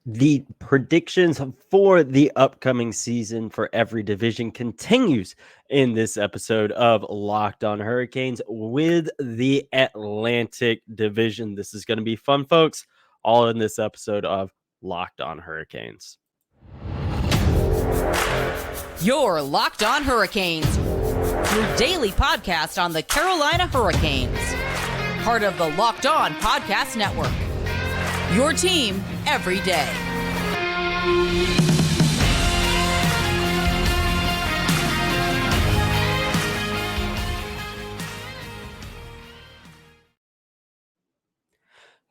The predictions for the upcoming season for every division continues in this episode of Locked On Hurricanes with the Atlantic Division. This is going to be fun, folks, all in this episode of Locked On Hurricanes. You're Locked On Hurricanes, your daily podcast on the Carolina Hurricanes, part of the Locked On Podcast Network. Your team every day.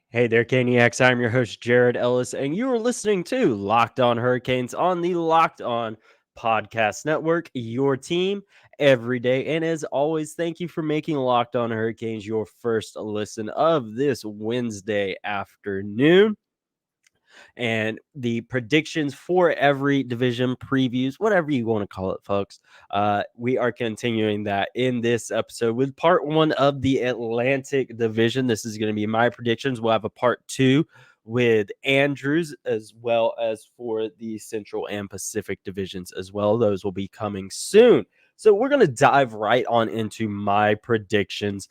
Hey there, Caniacs. I'm your host, Jared Ellis, and you are listening to Locked On Hurricanes on the Locked On Podcast Network, your team every day. And as always, thank you for making Locked On Hurricanes your first listen of this Wednesday afternoon. And the predictions for every division, previews, whatever you want to call it, folks. We are continuing that in this episode with part one of the Atlantic Division. This is going to be my predictions. We'll have a part two with Andrews, as well as for the Central and Pacific divisions as well. Those will be coming soon. So we're going to dive right on into my predictions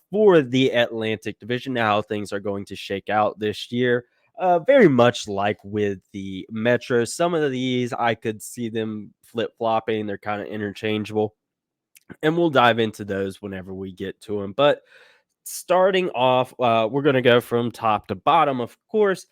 for the Atlantic Division, how things are going to shake out this year. Very much like with the Metro. Some of these I could see them flip-flopping. They're kind of interchangeable. And we'll dive into those whenever we get to them. But starting off, we're going to go from top to bottom, of course.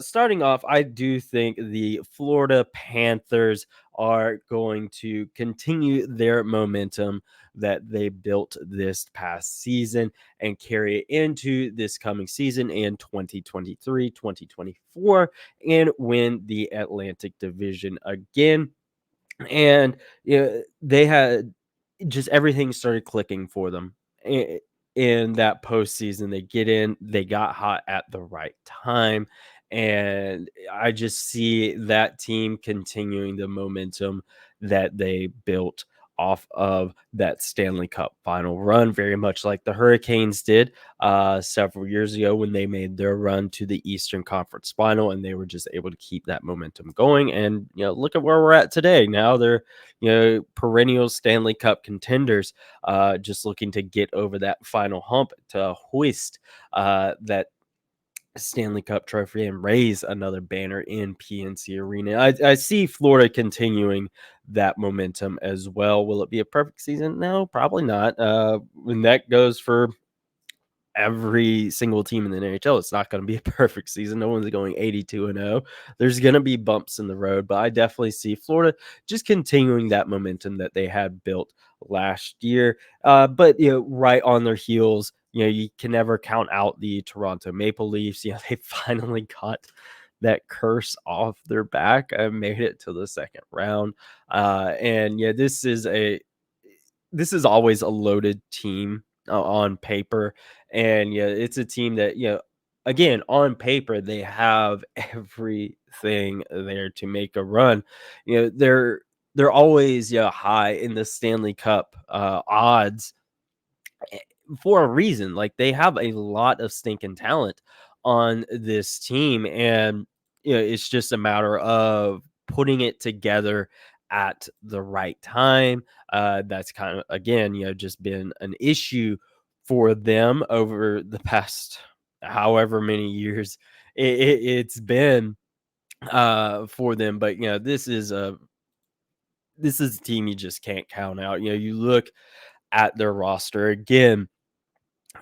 Starting off, I do think the Florida Panthers are going to continue their momentum that they built this past season and carry it into this coming season in 2023, 2024, and win the Atlantic Division again. And they had just everything started clicking for them in that postseason. They get in, they got hot at the right time. And I just see that team continuing the momentum that they built off of that Stanley Cup final run, very much like the Hurricanes did several years ago when they made their run to the Eastern Conference final, and they were just able to keep that momentum going. And look at where we're at today. Now they're perennial Stanley Cup contenders, just looking to get over that final hump to hoist that Stanley Cup trophy and raise another banner in PNC Arena. I see Florida continuing that momentum as well. Will it be a perfect season? No, probably not. When that goes for every single team in the NHL, it's not going to be a perfect season. No one's going 82-0. There's going to be bumps in the road, but I definitely see Florida just continuing that momentum that they had built last year. But right on their heels, you can never count out the Toronto Maple Leafs. They finally got that curse off their back. I made it to the second round. And this is always a loaded team on paper. And it's a team that, again, on paper, they have everything there to make a run. They're always high in the Stanley Cup odds for a reason. Like, they have a lot of stinking talent on this team, and it's just a matter of putting it together at the right time. That's kind of, again, just been an issue for them over the past however many years it's been for them. But this is a team you just can't count out. You look at their roster again,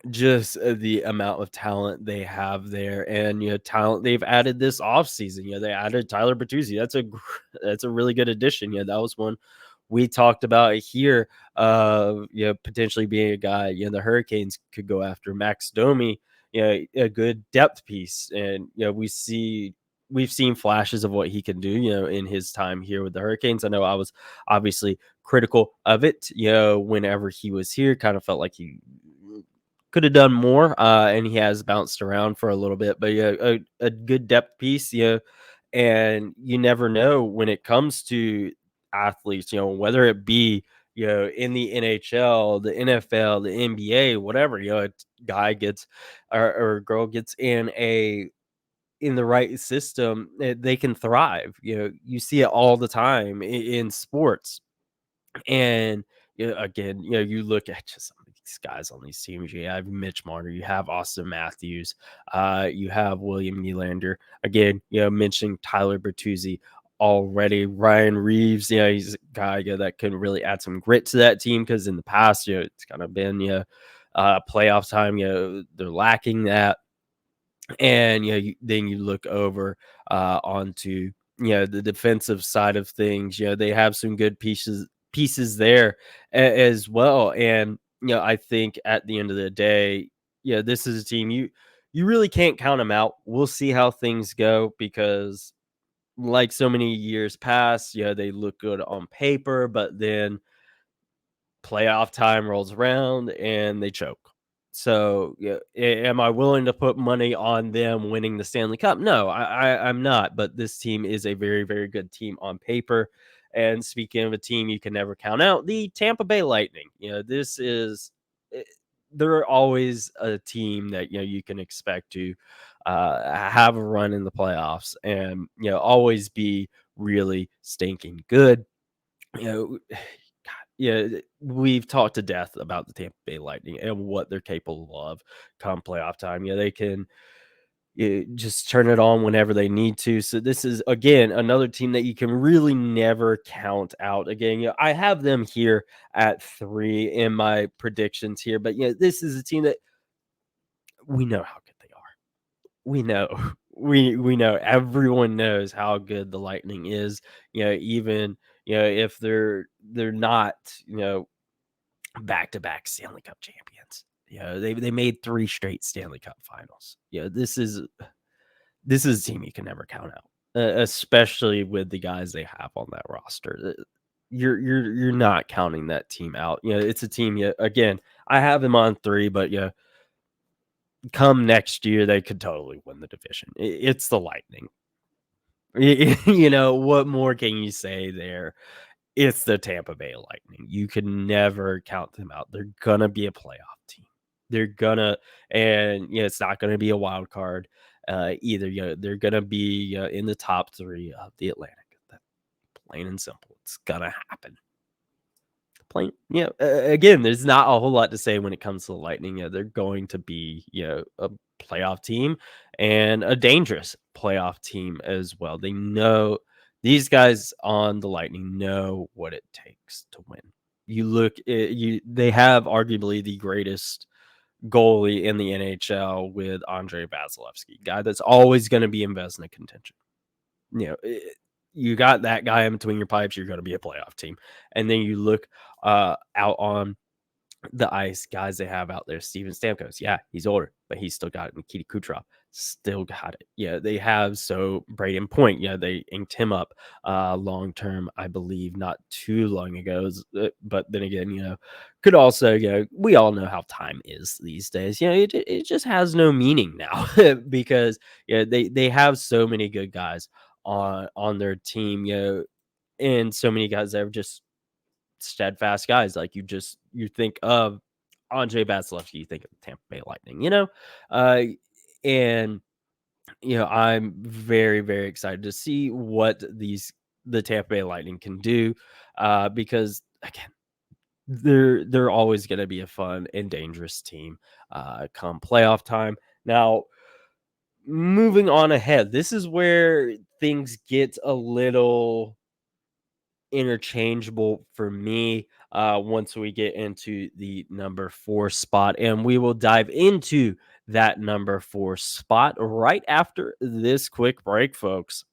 just the amount of talent they have there, and talent they've added this offseason. They added Tyler Bertuzzi. That's a really good addition. That was one we talked about here, potentially being a guy the Hurricanes could go after. Max Domi, a good depth piece, and we've seen flashes of what he can do, in his time here with the Hurricanes. I know I was obviously critical of it, whenever he was here. Kind of felt like he could have done more, and he has bounced around for a little bit. But a good depth piece, and you never know when it comes to athletes, whether it be in the NHL, the NFL, the NBA, whatever. A guy gets or a girl gets in a in the right system, they can thrive. You see it all the time in sports. And again, you look at just some of these guys on these teams. You have Mitch Marner, you have Austin Matthews, you have William Nylander. Again, mentioning Tyler Bertuzzi already. Ryan Reeves, he's a guy that can really add some grit to that team, because in the past, it's kind of been playoff time. They're lacking that. And then you look over onto the defensive side of things. They have some good pieces there as well. And I think at the end of the day, this is a team you really can't count them out. We'll see how things go, because like so many years past, they look good on paper, but then playoff time rolls around and they choke. So, am I willing to put money on them winning the Stanley Cup? No, I'm not. But this team is a very, very good team on paper. And speaking of a team you can never count out, the Tampa Bay Lightning. This is they're always a team that you can expect to have a run in the playoffs, and always be really stinking good. You know, we've talked to death about the Tampa Bay Lightning and what they're capable of come playoff time. They can just turn it on whenever they need to. So this is, again, another team that you can really never count out. Again, I have them here at 3 in my predictions here, but this is a team that we know how good they are. We know. We know, everyone knows how good the Lightning is. Even if they're not back-to-back Stanley Cup champions. They made 3 straight Stanley Cup finals. This is a team you can never count out, especially with the guys they have on that roster. You're not counting that team out. It's a team. Again, I have them on 3, but come next year they could totally win the division. It's the Lightning. What more can you say there? It's the Tampa Bay Lightning. You can never count them out. They're gonna be a playoff team. They're gonna, and it's not gonna be a wild card either. They're gonna be in the top 3 of the Atlantic. That, plain and simple. It's gonna happen. Plain, again, there's not a whole lot to say when it comes to the Lightning. They're going to be a playoff team, and a dangerous playoff team as well. They know. These guys on the Lightning know what it takes to win. You look, they have arguably the greatest goalie in the NHL with Andrei Vasilevsky, guy that's always going to be in Vezina contention. You got that guy in between your pipes, you're going to be a playoff team. And then you look out on the ice, guys they have out there. Steven Stamkos, he's older, but he's still got it. Nikita Kucherov, still got it. They have Braden Point. They inked him up long term, I believe, not too long ago. But then again, could also, we all know how time is these days. It just has no meaning now because they have so many good guys on their team. And so many guys that are just steadfast guys. Like you think of Andrei Vasilevsky, you think of the Tampa Bay Lightning, and I'm very, very excited to see what the Tampa Bay Lightning can do, because again, they're always going to be a fun and dangerous team come playoff time. Now, moving on ahead, this is where things get a little interchangeable for me once we get into the number 4 spot, and we will dive into that number 4 spot right after this quick break, folks.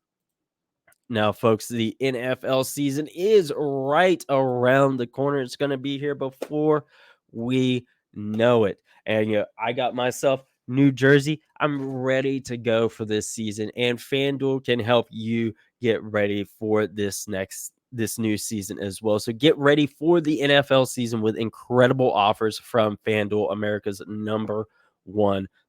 Now, folks, the NFL season is right around the corner. It's going to be here before we know it. And I got myself New Jersey. I'm ready to go for this season, and FanDuel can help you get ready for this new season as well. So get ready for the NFL season with incredible offers from FanDuel, America's #1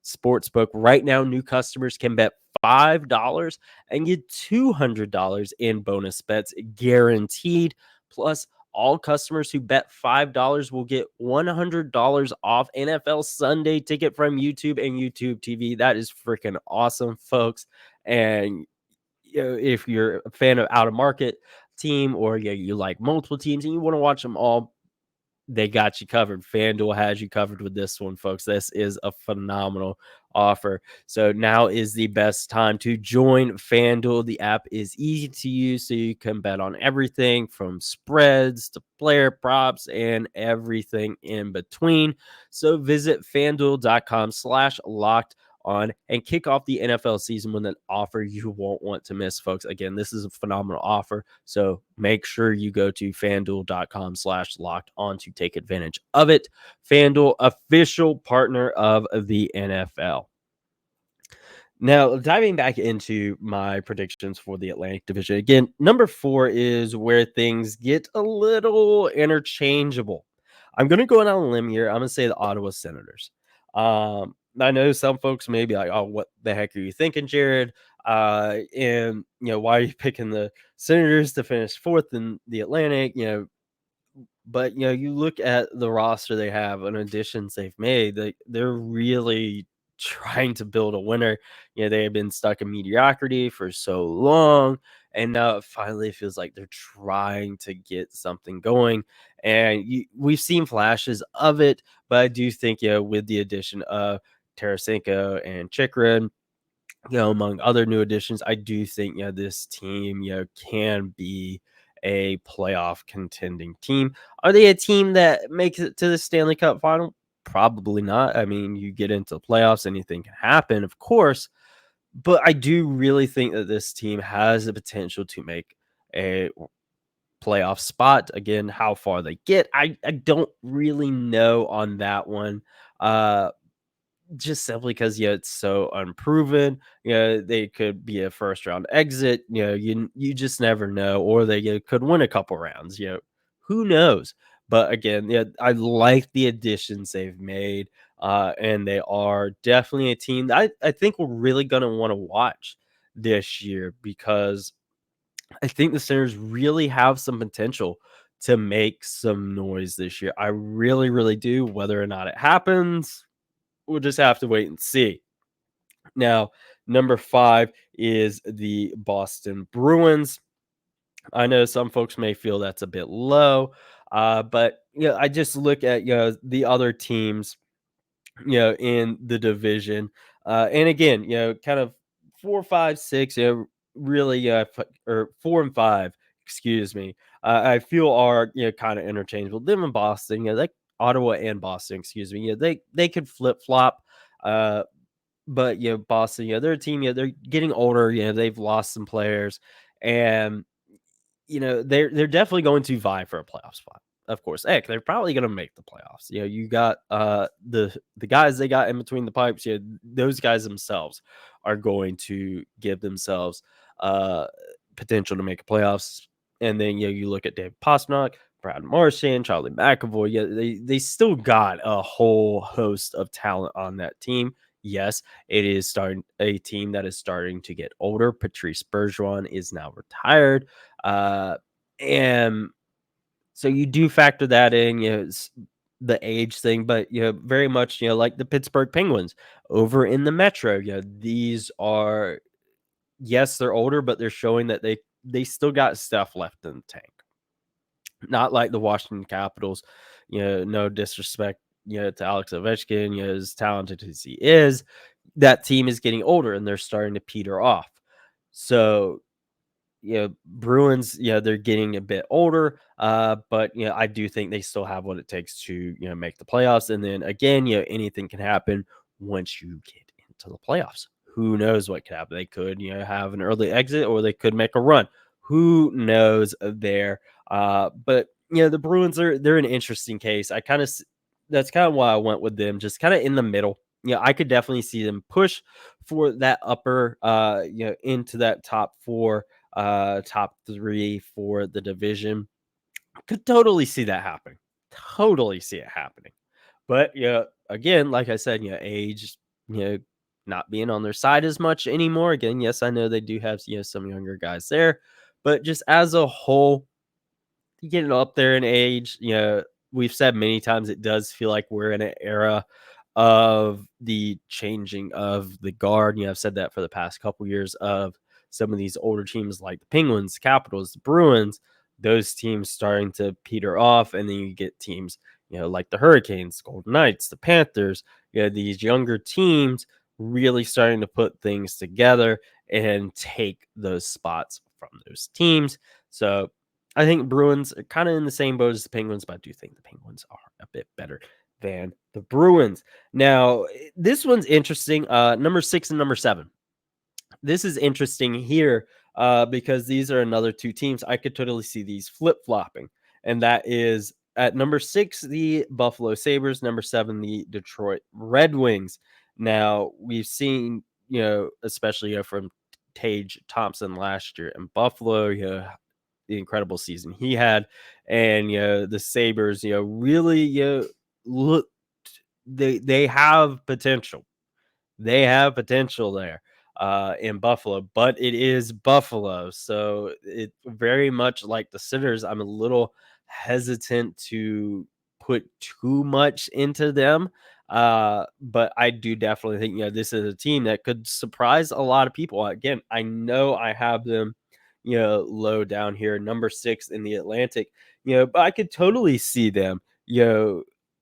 sportsbook. Right now, new customers can bet $5 and get $200 in bonus bets guaranteed. Plus, all customers who bet $5 will get $100 off NFL Sunday ticket from YouTube and YouTube TV. That is freaking awesome, folks. And if you're a fan of out of market team, or you like multiple teams and you want to watch them all, they got you covered. FanDuel has you covered with this one, folks. This is a phenomenal offer. So now is the best time to join FanDuel. The app is easy to use, so you can bet on everything from spreads to player props and everything in between. So visit FanDuel.com/locked on and kick off the NFL season with an offer you won't want to miss, folks. Again, this is a phenomenal offer, so make sure you go to FanDuel.com/locked on to take advantage of it. FanDuel, official partner of the NFL. Now, diving back into my predictions for the Atlantic Division. Again, number 4 is where things get a little interchangeable. I'm going to go on a limb here. I'm going to say the Ottawa Senators. I know some folks may be like, oh, what the heck are you thinking, Jared? And, why are you picking the Senators to finish 4th in the Atlantic? But, you look at the roster they have and additions they've made, they're really trying to build a winner. They have been stuck in mediocrity for so long, and now it finally feels like they're trying to get something going. And we've seen flashes of it, but I do think, with the addition of Tarasenko and Chikrin, among other new additions, I do think, this team, can be a playoff contending team. Are they a team that makes it to the Stanley Cup final? Probably not. I mean, you get into the playoffs, anything can happen, of course. But I do really think that this team has the potential to make a playoff spot. Again, how far they get, I don't really know on that one. Just simply because it's so unproven. They could be a first round exit. You just never know, or they could win a couple rounds. Who knows? But again, I like the additions they've made, and they are definitely a team that I think we're really going to want to watch this year, because I think the Senators really have some potential to make some noise this year. I really, really do. Whether or not it happens, we'll just have to wait and see. Now, number 5 is the Boston Bruins. I know some folks may feel that's a bit low, but I just look at the other teams, in the division, and again, kind of 4, 5, 6, really, or 4 and 5, excuse me. I feel are kind of interchangeable. Them and Boston, like Ottawa and Boston, excuse me. They could flip flop. But Boston, they're a team, they're getting older, they've lost some players, and they're definitely going to vie for a playoff spot. Of course, heck, they're probably going to make the playoffs. You got the guys they got in between the pipes. Those guys themselves are going to give themselves potential to make playoffs. And then you look at Dave Pastrnak, Brad Marchand, Charlie McAvoy. They still got a whole host of talent on that team. Yes, it is a team that is starting to get older. Patrice Bergeron is now retired. And so you do factor that in, the age thing, but very much, like the Pittsburgh Penguins over in the Metro. These are, yes, they're older, but they're showing that they still got stuff left in the tank. Not like the Washington Capitals. No disrespect, to Alex Ovechkin, as talented as he is. That team is getting older and they're starting to peter off. So Bruins, they're getting a bit older, but I do think they still have what it takes to make the playoffs. And then again, anything can happen once you get into the playoffs. Who knows what could happen? They could have an early exit, or they could make a run. Who knows there? But the Bruins they're an interesting case. That's kind of why I went with them, just kind of in the middle. I could definitely see them push for that upper, into that top 4. Top 3 for the division. Could totally see that happening. Totally see it happening. But again, like I said, age, not being on their side as much anymore. Again, yes, I know they do have some younger guys there, but just as a whole, getting up there in age. We've said many times it does feel like we're in an era of the changing of the guard. I've said that for the past couple years of some of these older teams like the Penguins, Capitals, the Bruins, those teams starting to peter off. And then you get teams, like the Hurricanes, Golden Knights, the Panthers, these younger teams really starting to put things together and take those spots from those teams. So I think Bruins are kind of in the same boat as the Penguins, but I do think the Penguins are a bit better than the Bruins. Now, this one's interesting. Number 6 and number 7. This is interesting here because these are another two teams. I could totally see these flip-flopping. And that is at number 6, the Buffalo Sabres. Number 7, the Detroit Red Wings. Now, we've seen, especially from Tage Thompson last year in Buffalo, the incredible season he had. And, the Sabres, really, look, they have potential. They have potential there in Buffalo, but it is Buffalo. So it very much like the Sitters, I'm a little hesitant to put too much into them. But I do definitely think, this is a team that could surprise a lot of people. Again, I know I have them, low down here, number 6 in the Atlantic, but I could totally see them,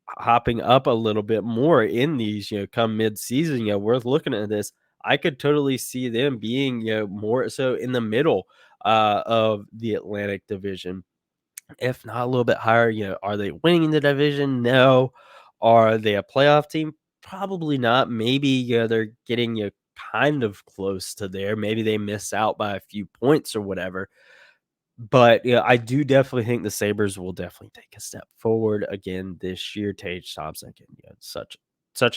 hopping up a little bit more in these, come mid-season, worth looking at this. I could totally see them being, more so in the middle of the Atlantic Division, if not a little bit higher. Are they winning the division? No. Are they a playoff team? Probably not. Maybe, they're getting kind of close to there. Maybe they miss out by a few points or whatever. But I do definitely think the Sabres will definitely take a step forward again this year. Tage Thompson, again, such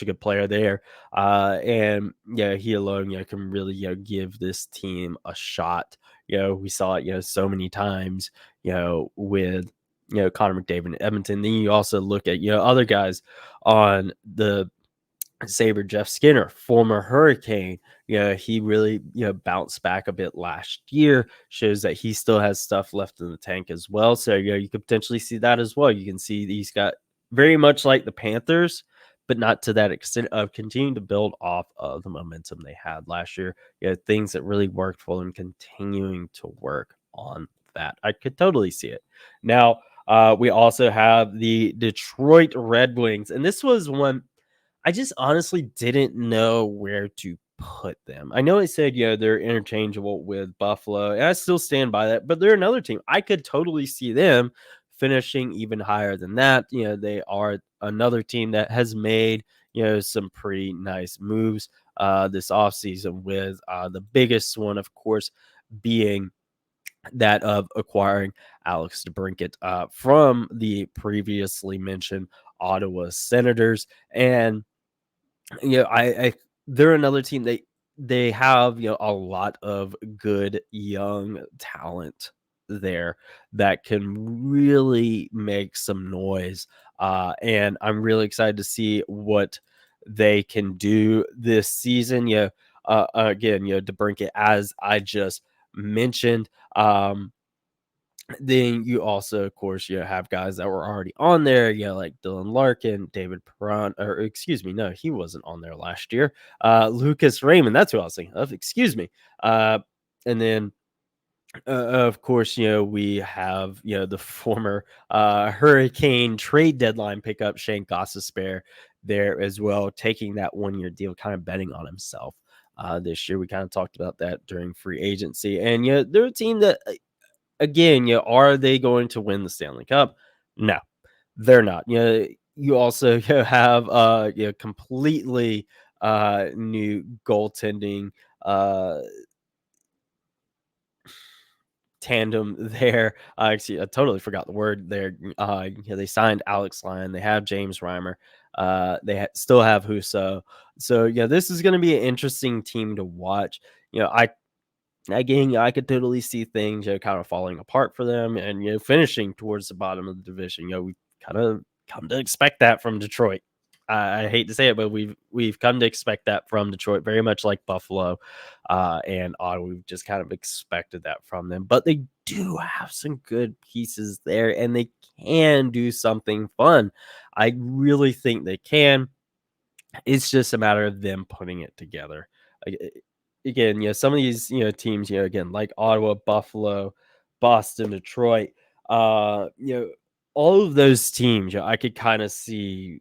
a good player there. And he alone, can really, give this team a shot. We saw it, so many times, with Connor McDavid and Edmonton. Then you also look at, other guys on the Saber, Jeff Skinner, former Hurricane. He really, bounced back a bit last year, shows that he still has stuff left in the tank as well. So, you could potentially see that as well. You can see he's got very much like the Panthers, but not to that extent of continuing to build off of the momentum they had last year. Things that really worked for them, continuing to work on that. I could totally see it. Now, we also have the Detroit Red Wings, and this was one I just honestly didn't know where to put them. I know I said, they're interchangeable with Buffalo, and I still stand by that, but they're another team. I could totally see them finishing even higher than that. They are another team that has made, some pretty nice moves this offseason, with the biggest one, of course, being that of acquiring Alex DeBrincat from the previously mentioned Ottawa Senators. And I they're another team. They have, a lot of good young talent there that can really make some noise. And I'm really excited to see what they can do this season. Again, DeBrincat, as I just mentioned. Then you also, of course, have guys that were already on there, like Dylan Larkin, David Perron, or excuse me, no, he wasn't on there last year. Lucas Raymond, that's who I was thinking of, excuse me. And then, of course, we have, the former Hurricane trade deadline pickup, Shane Gostisbehere, there as well, taking that 1-year deal, kind of betting on himself this year. We kind of talked about that during free agency. And, they're a team that, again, are they going to win the Stanley Cup? No, they're not. You also have completely new goaltending tandem there. Excuse, I totally forgot the word there. They signed Alex Lyon. They have James Reimer. They still have Husso. So this is going to be an interesting team to watch. I could totally see things, kind of falling apart for them, and finishing towards the bottom of the division. We kind of come to expect that from Detroit. I hate to say it, but we've come to expect that from Detroit, very much like Buffalo and Ottawa. We've just kind of expected that from them, but they do have some good pieces there, and they can do something fun. I really think they can. It's just a matter of them putting it together. Again, some of these, teams, again, like Ottawa, Buffalo, Boston, Detroit, all of those teams, I could kind of see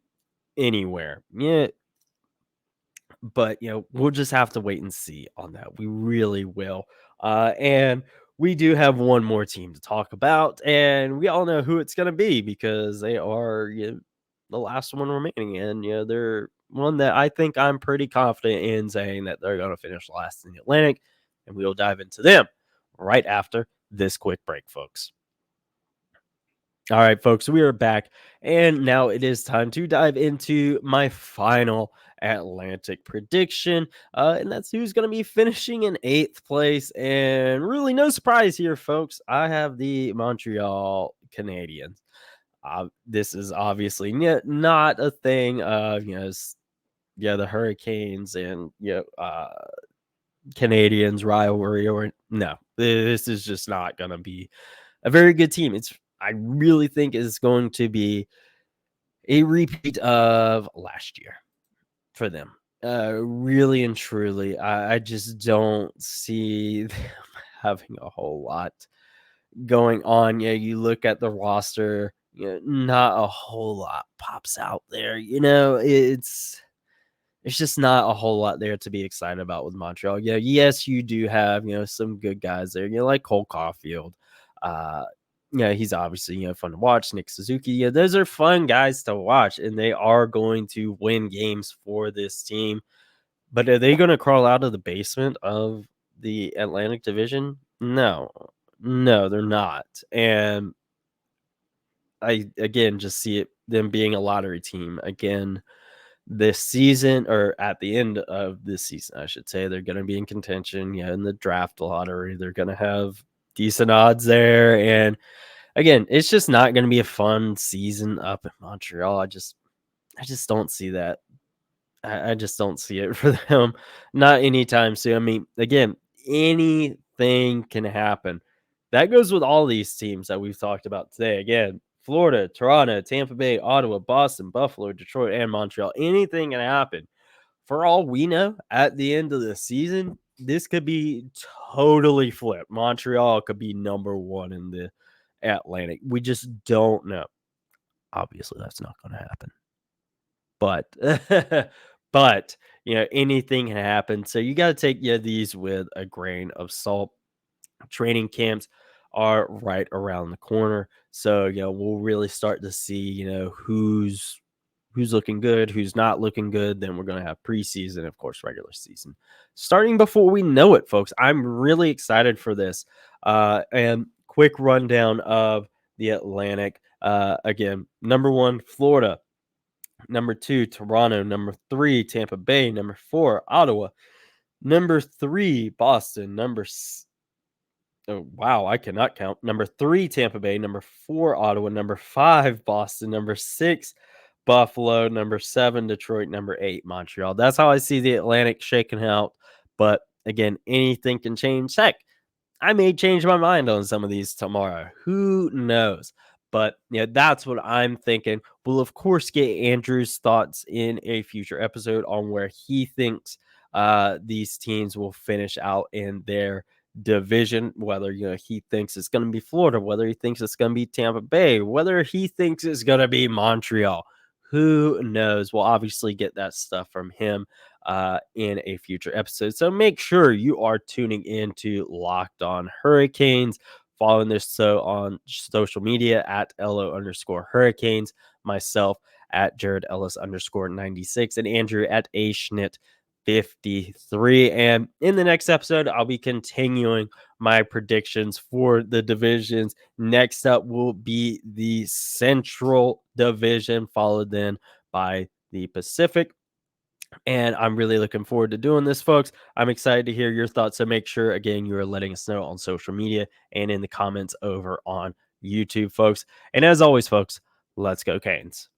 anywhere. Yeah, but we'll just have to wait and see on that. We really will. And we do have one more team to talk about, and we all know who it's going to be because they are the last one remaining, and they're one that I think I'm pretty confident in saying that they're going to finish last in the Atlantic, and we'll dive into them right after this quick break, folks. All right, folks, we are back, and now it is time to dive into my final Atlantic prediction, and that's who's going to be finishing in 8th place. And really, no surprise here, folks. I have the Montreal Canadiens. This is obviously not a thing of the Hurricanes and Canadiens rivalry, or no. This is just not going to be a very good team. I really think is going to be a repeat of last year for them. Really and truly, I just don't see them having a whole lot going on. You look at the roster, not a whole lot pops out there. It's just not a whole lot there to be excited about with Montreal. Yes, you do have some good guys there. Like Cole Caulfield. He's obviously fun to watch. Nick Suzuki. Those are fun guys to watch, and they are going to win games for this team. But are they going to crawl out of the basement of the Atlantic Division? No, they're not. And I again just see them being a lottery team again this season, or at the end of this season, I should say. They're going to be in contention. In the draft lottery, they're going to have decent odds there. And again, it's just not going to be a fun season up in Montreal. I just don't see that. I just don't see it for them. Not anytime soon. I mean, again, anything can happen. That goes with all these teams that we've talked about today. Again, Florida, Toronto, Tampa Bay, Ottawa, Boston, Buffalo, Detroit, and Montreal. Anything can happen. For all we know, at the end of the season, this could be totally flipped. Montreal could be number 1 in the Atlantic. We just don't know. Obviously, that's not going to happen. But anything can happen. So you got to take these with a grain of salt. Training camps are right around the corner, so we'll really start to see who's looking good, who's not looking good. Then we're going to have preseason, of course, regular season starting before we know it, folks. I'm really excited for this. And quick rundown of the Atlantic. Again, number 1, Florida. Number 2, Toronto. Number 3, Tampa Bay. Number 4, Ottawa. Number 3, Boston. Oh, wow, I cannot count. Number 3, Tampa Bay. Number 4, Ottawa. Number 5, Boston. Number 6, Buffalo. Number 7, Detroit. Number 8, Montreal. That's how I see the Atlantic shaking out. But again, anything can change. Heck, I may change my mind on some of these tomorrow. Who knows? But that's what I'm thinking. We'll, of course, get Andrew's thoughts in a future episode on where he thinks these teams will finish out in their division, whether he thinks it's going to be Florida, whether he thinks it's going to be Tampa Bay, whether he thinks it's going to be Montreal. Who knows? We'll obviously get that stuff from him in a future episode. So make sure you are tuning in to Locked On Hurricanes, following this on social media at LO_Hurricanes, myself at Jared Ellis _96, and Andrew at ASchnitt53. And in the next episode, I'll be continuing my predictions for the divisions. Next up will be the Central Division, followed then by the Pacific. And I'm really looking forward to doing this, folks. I'm excited to hear your thoughts. So make sure, again, you are letting us know on social media and in the comments over on YouTube, folks. And as always, folks, let's go Canes.